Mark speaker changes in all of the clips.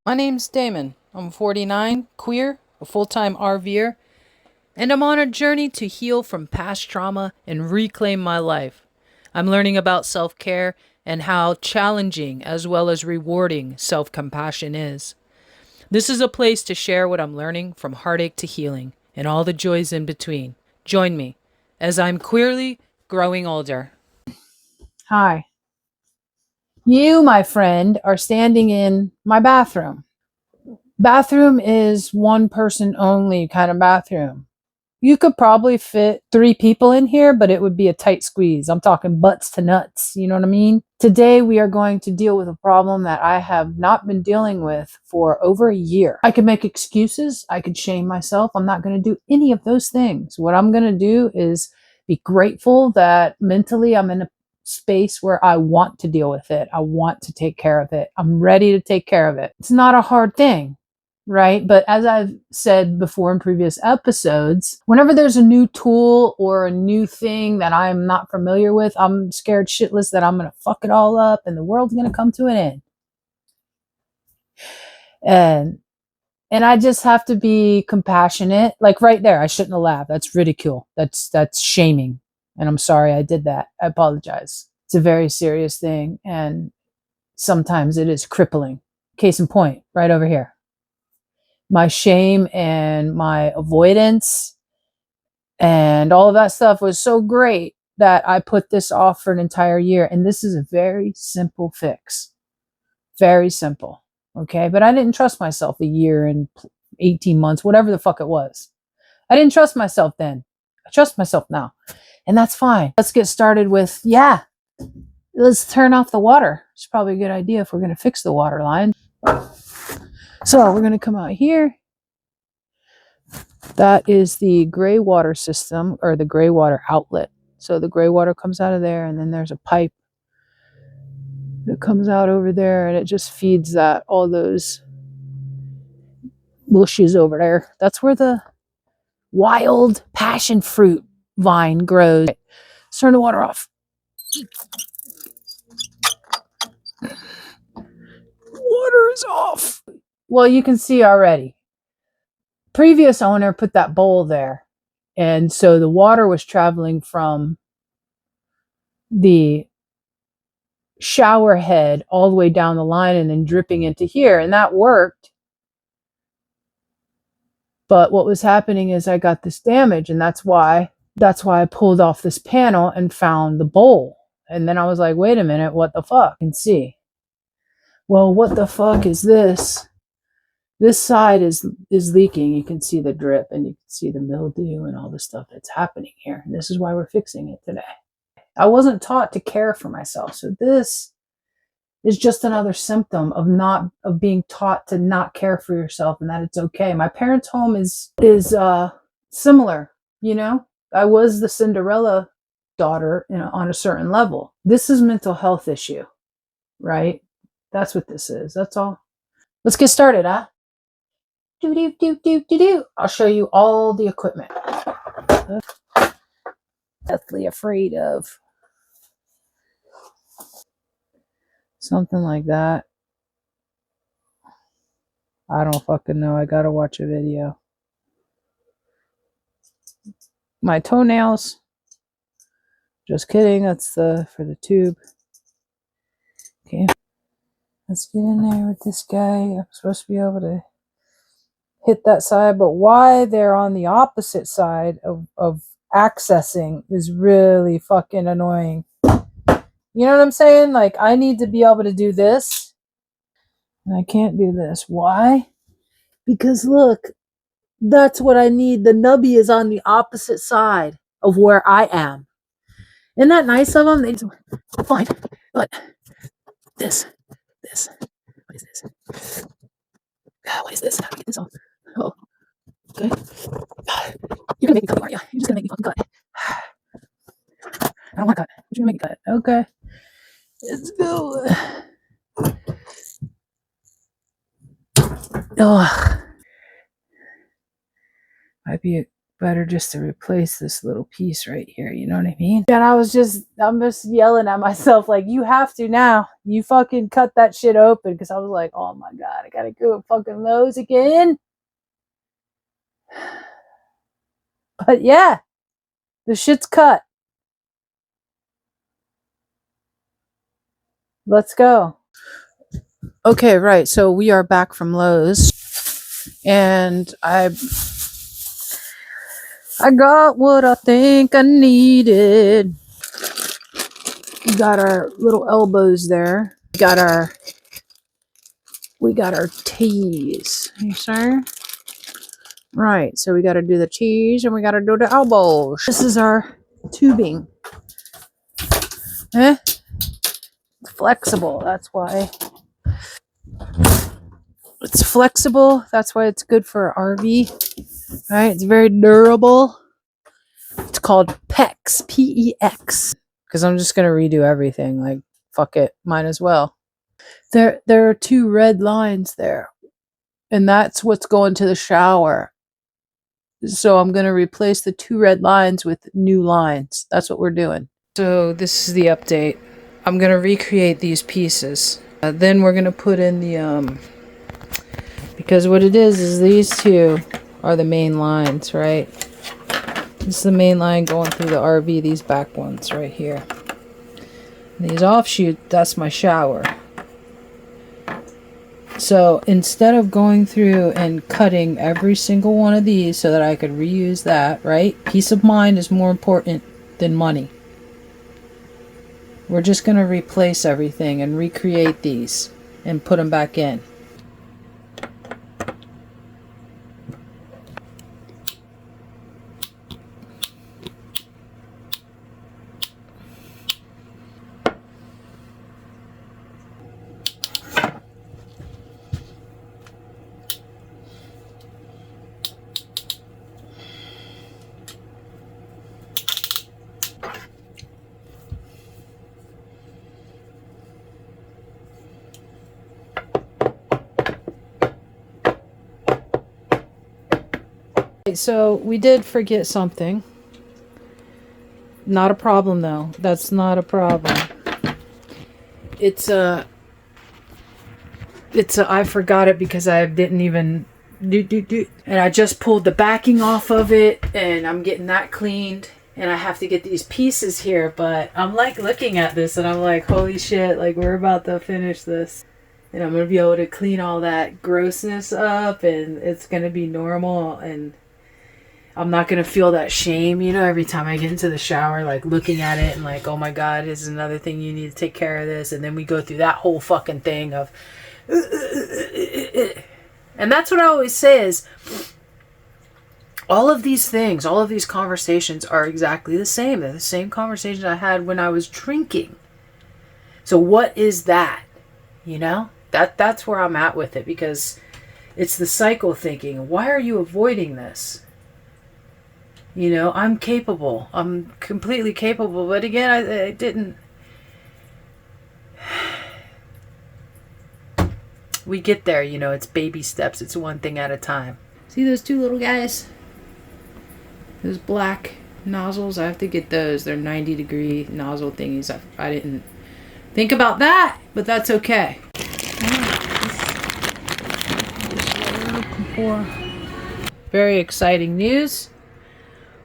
Speaker 1: My name's Damon. I'm 49, queer, a full-time RVer, and I'm on a journey to heal from past trauma and reclaim my life. I'm learning about self-care and how challenging as well as rewarding self-compassion is. This is a place to share what I'm learning from heartache to healing and all the joys in between. Join me as I'm queerly growing older. Hi. You, my friend, are standing in my bathroom. Bathroom is one person only kind of bathroom. You could probably fit 3 people in here, but it would be a tight squeeze. I'm talking butts to nuts. You know what I mean? Today, we are going to deal with a problem that I have not been dealing with for over a year. I could make excuses. I could shame myself. I'm not going to do any of those things. What I'm going to do is be grateful that mentally I'm in a space where I want to deal with it. I want to take care of it. I'm ready to take care of it. It's not a hard thing, right? But as I've said before in previous episodes, whenever there's a new tool or a new thing that I'm not familiar with, I'm scared shitless that I'm going to fuck it all up and the world's going to come to an end. And I just have to be compassionate. Like right there, I shouldn't have laughed. That's ridicule. That's shaming. And I'm sorry I did that. I apologize. It's a very serious thing and sometimes it is crippling. Case in point, right over here. My shame and my avoidance and all of that stuff was so great that I put this off for an entire year. And this is a very simple fix. Very simple. Okay. But I didn't trust myself a year and 18 months, whatever the fuck it was. I didn't trust myself then. I trust myself now. And that's fine. Let's get started with, let's turn off the water. It's probably a good idea if we're going to fix the water line. So we're going to come out here. That is the gray water system or the gray water outlet. So the gray water comes out of there and then there's a pipe that comes out over there and it just feeds that all those bushes over there. That's where the wild passion fruit vine grows. Let's turn the water off. Water is off. Well, you can see already. Previous owner put that bowl there. And so the water was traveling from the shower head all the way down the line and then dripping into here. And that worked. But what was happening is I got this damage and that's why I pulled off this panel and found the bowl. And then I was like, wait a minute, what the fuck? And see. Well, what the fuck is this? This side is leaking. You can see the drip and you can see the mildew and all the stuff that's happening here. And this is why we're fixing it today. I wasn't taught to care for myself. So this is just another symptom of being taught to not care for yourself and that it's okay. My parents' home is similar, you know? I was the Cinderella daughter, on a certain level. This is mental health issue, right? That's what this is. That's all. Let's get started, huh? I'll show you all the equipment. Deathly afraid of something like that. I don't fucking know. I gotta watch a video. My toenails. Just kidding. That's for the tube. Okay. Let's get in there with this guy. I'm supposed to be able to hit that side, but why they're on the opposite side of accessing is really fucking annoying. You know what I'm saying? Like, I need to be able to do this, and I can't do this. Why? Because look, that's what I need. The nubby is on the opposite side of where I am. Isn't that nice of them? They just, fine, but this, what is this? What is this? How do I get this off? Oh, okay. You're gonna make me cut, aren't you? You're just gonna make me fucking cut. I don't want to cut. But you're gonna make me cut. Okay. Let's go. Oh, might be Better just to replace this little piece right here, you know what I mean? And I'm just yelling at myself like, you have to now. You fucking cut that shit open, because I was like, oh my god, I gotta go to fucking Lowe's again. But yeah, the shit's cut. Let's go. Okay, right. So we are back from Lowe's, and I got what I think I needed. We got our little elbows there. We got our T's. You sir? Right. So we got to do the T's and we got to do the elbows. This is our tubing. It's flexible. That's why. It's flexible. That's why it's good for RV. Right. It's very durable. It's called PEX. PEX. Because I'm just gonna redo everything. Like, fuck it, might as well. There are 2 red lines there, and that's what's going to the shower. So I'm gonna replace the 2 red lines with new lines. That's what we're doing. So this is the update. I'm gonna recreate these pieces. Then we're gonna put in the because what it is these 2 are the main lines, right? This is the main line going through the RV, these back ones right here. And these offshoot, that's my shower. So instead of going through and cutting every single one of these so that I could reuse that, right? Peace of mind is more important than money. We're just going to replace everything and recreate these and put them back in. So we did forget something. Not a problem though. That's not a problem. It's I forgot it because I didn't even and I just pulled the backing off of it, and I'm getting that cleaned, and I have to get these pieces here. But I'm like looking at this and I'm like, holy shit, like we're about to finish this. And I'm going to be able to clean all that grossness up, and it's going to be normal, and I'm not going to feel that shame, you know, every time I get into the shower, like looking at it and like, oh my God, this is another thing, you need to take care of this. And then we go through that whole fucking thing of, and that's what I always say is, all of these things, all of these conversations are exactly the same. They're the same conversations I had when I was drinking. So what is that? You know, that's where I'm at with it, because it's the cycle thinking. Why are you avoiding this? You know, I'm capable. I'm completely capable. But again, I didn't. We get there, you know, it's baby steps. It's one thing at a time. See those 2 little guys? Those black nozzles? I have to get those. They're 90-degree nozzle thingies. I didn't think about that, but that's okay. Very exciting news.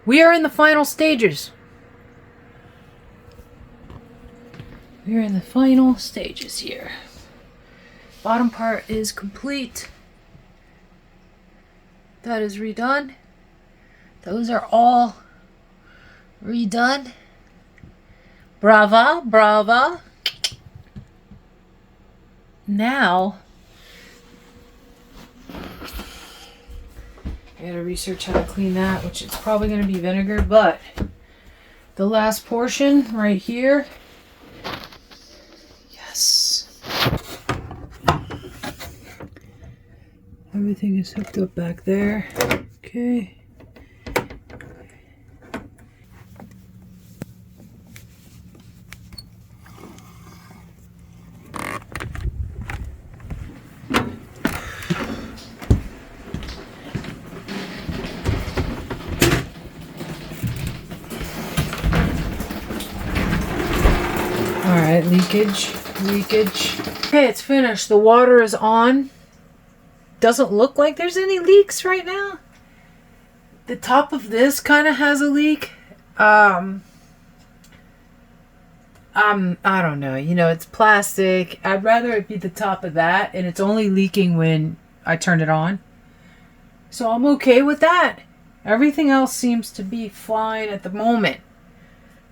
Speaker 1: We are in the final stages. We're in the final stages here. Bottom part is complete. That is redone. Those are all redone. Brava, brava. Now, I gotta research how to clean that, which is probably gonna be vinegar, but the last portion right here, yes. Everything is hooked up back there. Okay. leakage. Okay, it's finished. The water is on. Doesn't look like there's any leaks right now. The top of this kind of has a leak. I don't know. You know, it's plastic. I'd rather it be the top of that, and it's only leaking when I turn it on. So I'm okay with that. Everything else seems to be fine at the moment.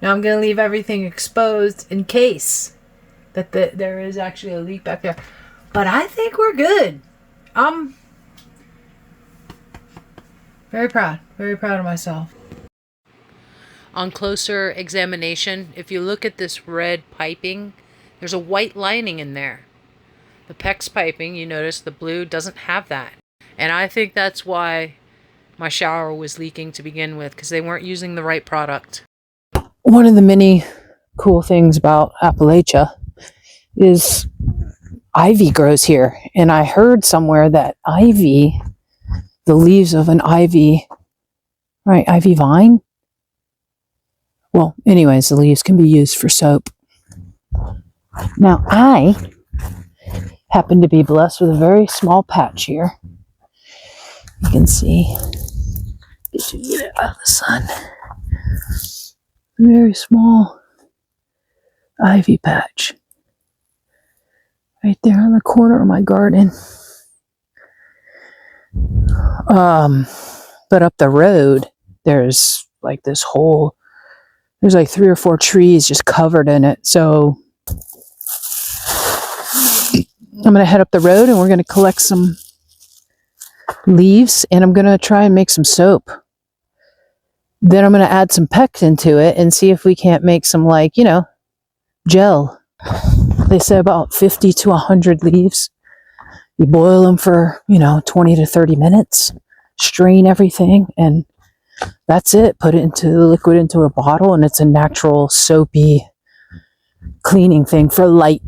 Speaker 1: Now I'm going to leave everything exposed in case that there is actually a leak back there. But I think we're good. I'm very proud of myself. On closer examination, if you look at this red piping, there's a white lining in there. The PEX piping, you notice the blue doesn't have that. And I think that's why my shower was leaking to begin with, because they weren't using the right product. One of the many cool things about Appalachia is ivy grows here. And I heard somewhere that ivy, the leaves of an ivy, right, ivy vine? Well, anyways, the leaves can be used for soap. Now, I happen to be blessed with a very small patch here. You can see. Get it out of the sun. Very small ivy patch. Right there in the corner of my garden. But up the road, there's like this whole, there's like 3 or 4 trees just covered in it. So I'm going to head up the road and we're going to collect some leaves and I'm going to try and make some soap. Then I'm going to add some PEX into it and see if we can't make some, like, you know, gel. They say about 50 to 100 leaves. You boil them for, 20 to 30 minutes, strain everything, and that's it. Put it into the liquid into a bottle, and it's a natural soapy cleaning thing for light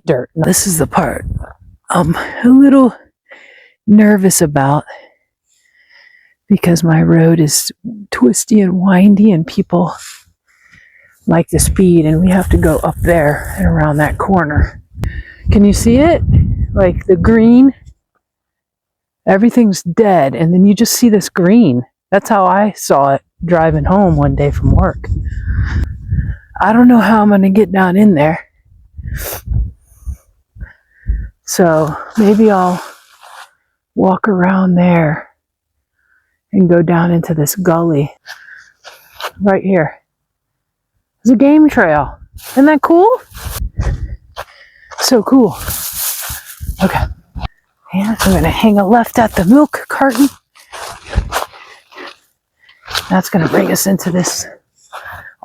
Speaker 1: dirt. This is the part I'm a little nervous about because my road is twisty and windy and people like the speed, and we have to go up there and around that corner. Can you see it? Like the green, everything's dead, and then you just see this green. That's how I saw it driving home one day from work. I don't know how I'm going to get down in there. So maybe I'll walk around there and go down into this gully right here. It's a game trail. Isn't that cool? So cool. Okay. And I'm going to hang a left at the milk carton. That's going to bring us into this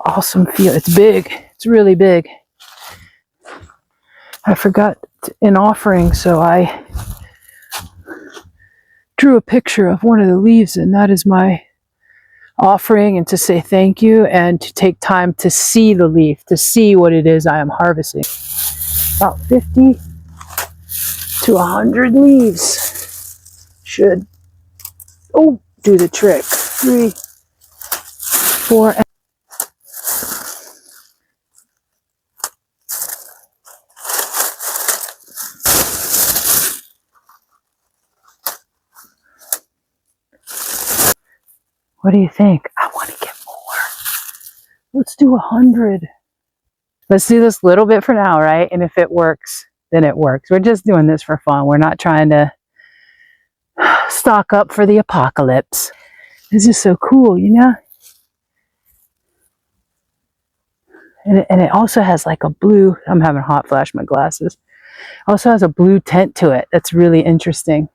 Speaker 1: awesome field. It's big. It's really big. I forgot an offering, so I drew a picture of one of the leaves, and that is my offering, and to say thank you and to take time to see the leaf, to see what it is I am harvesting. About 50 to 100 leaves should do the trick. 3, 4. What do you think? I want to get more. Let's do 100. Let's do this little bit for now, right? And if it works, then it works. We're just doing this for fun. We're not trying to stock up for the apocalypse. This is so cool, you know? And it also has like a blue, I'm having a hot flash in my glasses. Also has a blue tint to it. That's really interesting.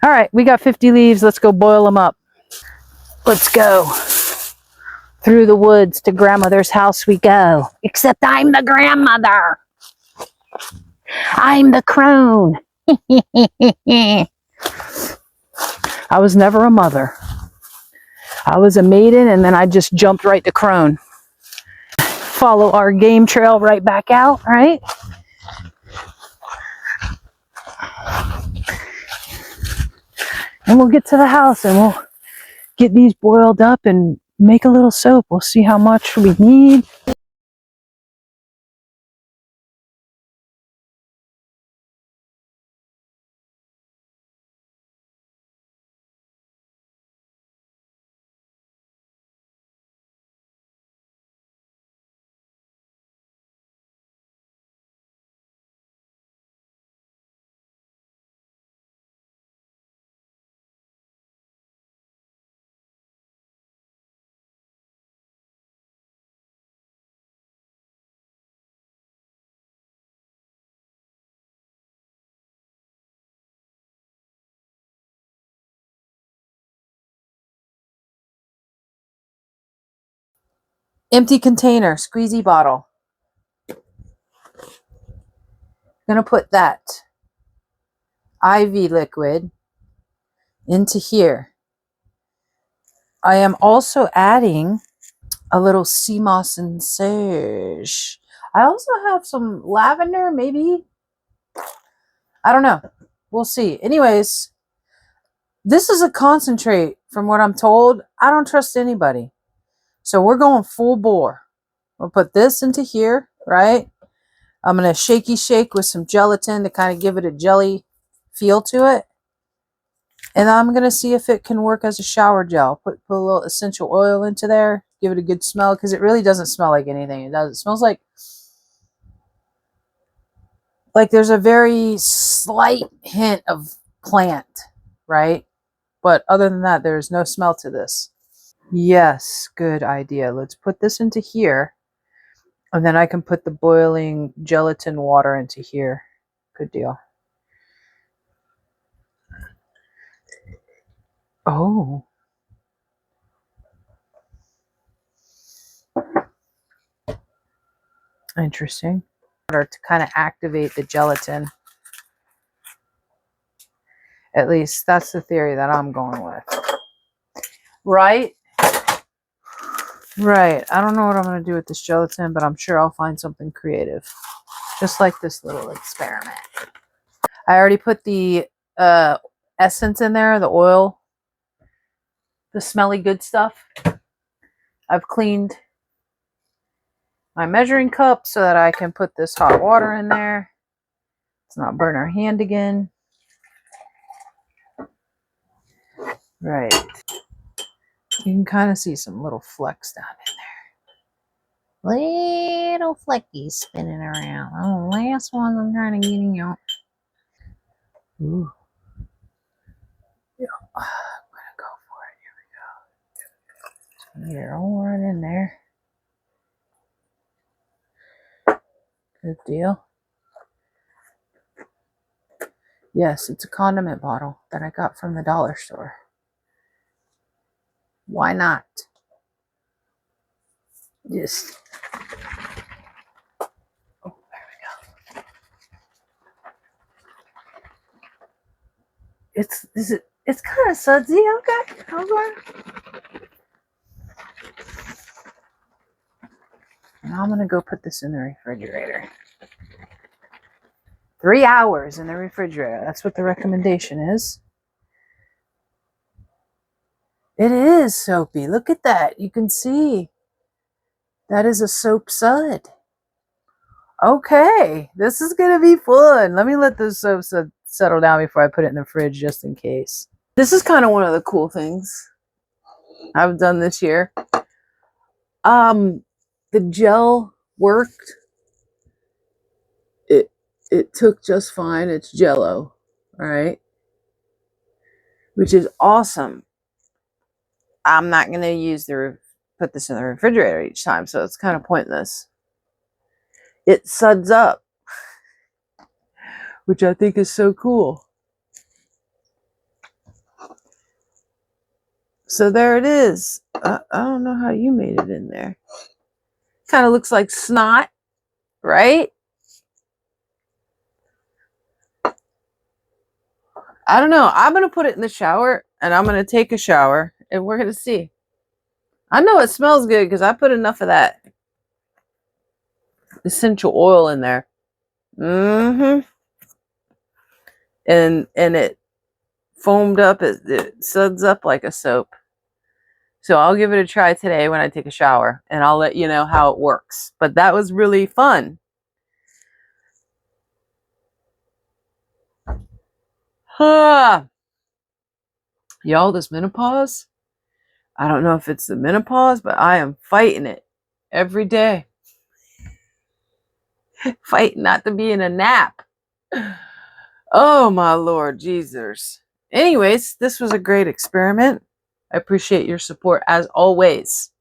Speaker 1: All right, we got 50 leaves. Let's go boil them up. Let's go. Through the woods to grandmother's house we go. Except I'm the grandmother. I'm the crone. I was never a mother. I was a maiden, and then I just jumped right to crone. Follow our game trail right back out, right? And we'll get to the house and we'll get these boiled up and make a little soap. We'll see how much we need. Empty container, squeezy bottle. Gonna put that IV liquid into here. I am also adding a little sea moss and sage. I also have some lavender, maybe. I don't know. We'll see. Anyways, this is a concentrate from what I'm told. I don't trust anybody. So we're going full bore. We'll put this into here, right? I'm going to shaky shake with some gelatin to kind of give it a jelly feel to it. And I'm going to see if it can work as a shower gel. Put a little essential oil into there. Give it a good smell because it really doesn't smell like anything. It does. It smells like there's a very slight hint of plant, right? But other than that, there's no smell to this. Yes, good idea. Let's put this into here. And then I can put the boiling gelatin water into here. Good deal. Oh. Interesting. To kind of activate the gelatin. At least that's the theory that I'm going with. Right? Right. I don't know what I'm going to do with this gelatin, but I'm sure I'll find something creative. Just like this little experiment. I already put the essence in there, the oil, the smelly good stuff. I've cleaned my measuring cup so that I can put this hot water in there. Let's not burn our hand again. Right. You can kind of see some little flecks down in there. Little fleckies spinning around. Oh, last one I'm trying to get out. Ooh. Yeah. I'm gonna go for it. Here we go. Get it all right in there. Good deal. Yes, it's a condiment bottle that I got from the dollar store. Why not? Just. Oh, there we go. It's kind of sudsy. Okay. And I'm gonna go put this in the refrigerator. 3 hours in the refrigerator. That's what the recommendation is. It is soapy. Look at that. You can see. That is a soap sud. Okay. This is going to be fun. Let me let the soap sud settle down before I put it in the fridge just in case. This is kind of one of the cool things I've done this year. The gel worked. It took just fine. It's Jello, all right? Which is awesome. I'm not going to put this in the refrigerator each time, so it's kind of pointless. It suds up, which I think is so cool. So there it is. I don't know how you made it in there. Kind of looks like snot, right? I don't know. I'm going to put it in the shower, and I'm going to take a shower, and we're going to see. I know it smells good because I put enough of that essential oil in there. Mm-hmm. And it foamed up. It suds up like a soap. So I'll give it a try today when I take a shower, and I'll let you know how it works. But that was really fun. Huh. Y'all, this menopause, I don't know if it's the menopause, but I am fighting it every day. Fighting not to be in a nap. Oh, my Lord Jesus. Anyways, this was a great experiment. I appreciate your support as always.